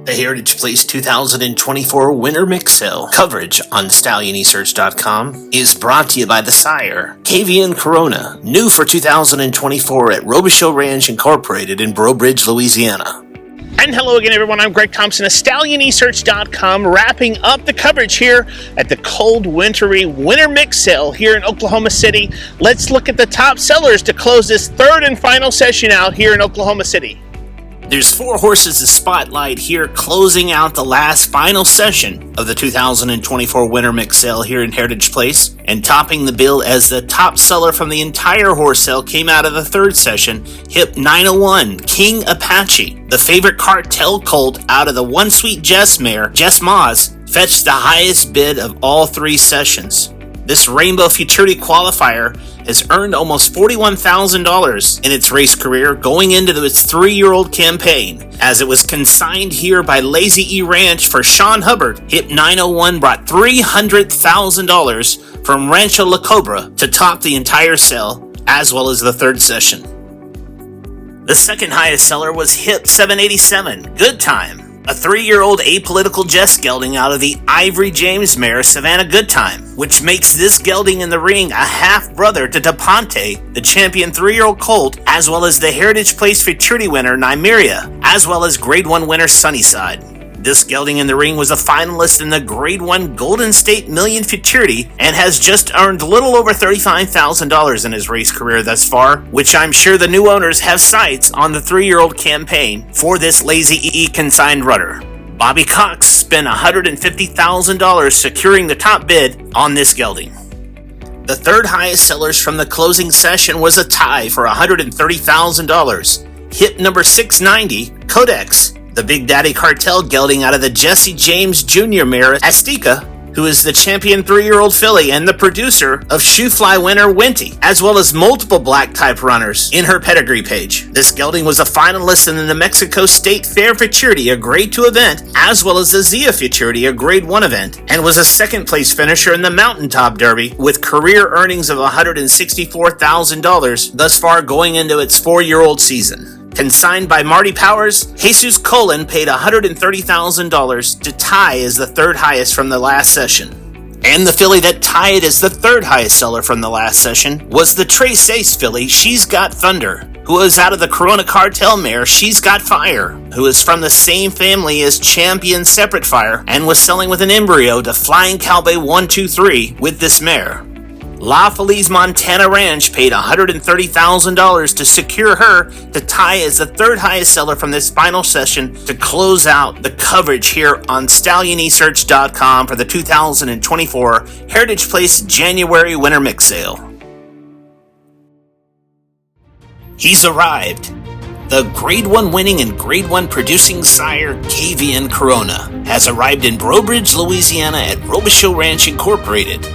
The Heritage Place 2024 Winter Mix Sale coverage on StallioneSearch.com is brought to you by the sire, KVN Corona, new for 2024 at Robichaux Ranch Incorporated in Breaux Bridge, Louisiana. And hello again, everyone. I'm Greg Thompson of StallioneSearch.com, wrapping up the coverage here at the cold, wintry Winter Mix Sale here in Oklahoma City. Let's look at the top sellers to close this third and final session out here in Oklahoma City. There's 4 horses to spotlight here, closing out the last final session of the 2024 Winter Mix Sale here in Heritage Place, and topping the bill as the top seller from the entire horse sale came out of the third session, Hip 901, King Apache. The favorite cartel colt out of the One Sweet Jess mare, Jess Moz, fetched the highest bid of all 3 sessions. This Rainbow Futurity qualifier has earned almost $41,000 in its race career going into its 3-year-old campaign. As it was consigned here by Lazy E Ranch for Sean Hubbard, Hip 901 brought $300,000 from Rancho La Cobra to top the entire sale, as well as the third session. The second highest seller was Hip 787, Good Time, a 3-year-old apolitical Jess gelding out of the Ivory James mare Savannah Goodtime, which makes this gelding in the ring a half-brother to DePonte, the champion 3-year-old colt, as well as the Heritage Place Futurity winner Nymeria, as well as Grade 1 winner Sunnyside. This gelding in the ring was a finalist in the Grade 1 Golden State Million Futurity and has just earned a little over $35,000 in his race career thus far, which I'm sure the new owners have sights on the 3-year-old campaign for this Lazy E consigned rudder. Bobby Cox spent $150,000 securing the top bid on this gelding. The third highest sellers from the closing session was a tie for $130,000. Hip number 690, Codex, the Big Daddy Cartel gelding out of the Jesse James Jr. mare Azteca, who is the champion 3-year-old filly and the producer of Shoefly winner Winty, as well as multiple black type runners in her pedigree page. This gelding was a finalist in the New Mexico State Fair Futurity, a Grade 2 event, as well as the Zia Futurity, a Grade 1 event, and was a second place finisher in the Mountaintop Derby with career earnings of $164,000 thus far going into its 4-year-old season. Consigned by Marty Powers, Jesus Colon paid $130,000 to tie as the third highest from the last session. And the filly that tied as the third highest seller from the last session was the Trace Ace filly, She's Got Thunder, who was out of the Corona Cartel mare, She's Got Fire, who is from the same family as Champion Separate Fire and was selling with an embryo to Flying Cowboy 123 with this mare. La Feliz Montana Ranch paid $130,000 to secure her to tie as the third highest seller from this final session to close out the coverage here on StallioneSearch.com for the 2024 Heritage Place January Winter Mix Sale. He's arrived. The Grade 1 winning and Grade 1 producing sire KVN Corona has arrived in Breaux Bridge, Louisiana at Robichaux Ranch Incorporated.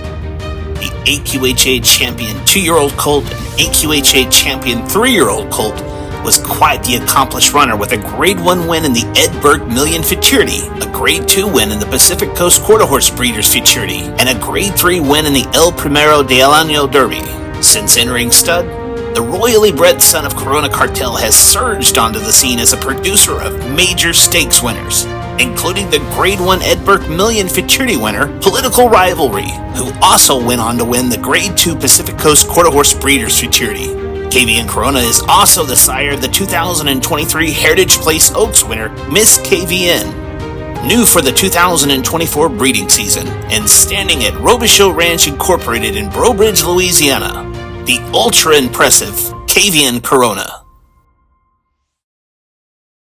The AQHA champion 2-year-old colt and AQHA champion 3-year-old colt was quite the accomplished runner with a Grade 1 win in the Ed Burke Million Futurity, a Grade 2 win in the Pacific Coast Quarter Horse Breeders Futurity, and a Grade 3 win in the El Primero de El Año Derby. Since entering stud, the royally bred son of Corona Cartel has surged onto the scene as a producer of major stakes winners, including the Grade 1 Ed Burke Million Futurity winner, Political Rivalry, who also went on to win the Grade 2 Pacific Coast Quarter Horse Breeders Futurity. KVN Corona is also the sire of the 2023 Heritage Place Oaks winner, Miss KVN, new for the 2024 breeding season, and standing at Robichaux Ranch Incorporated in Breaux Bridge, Louisiana, the ultra-impressive KVN Corona.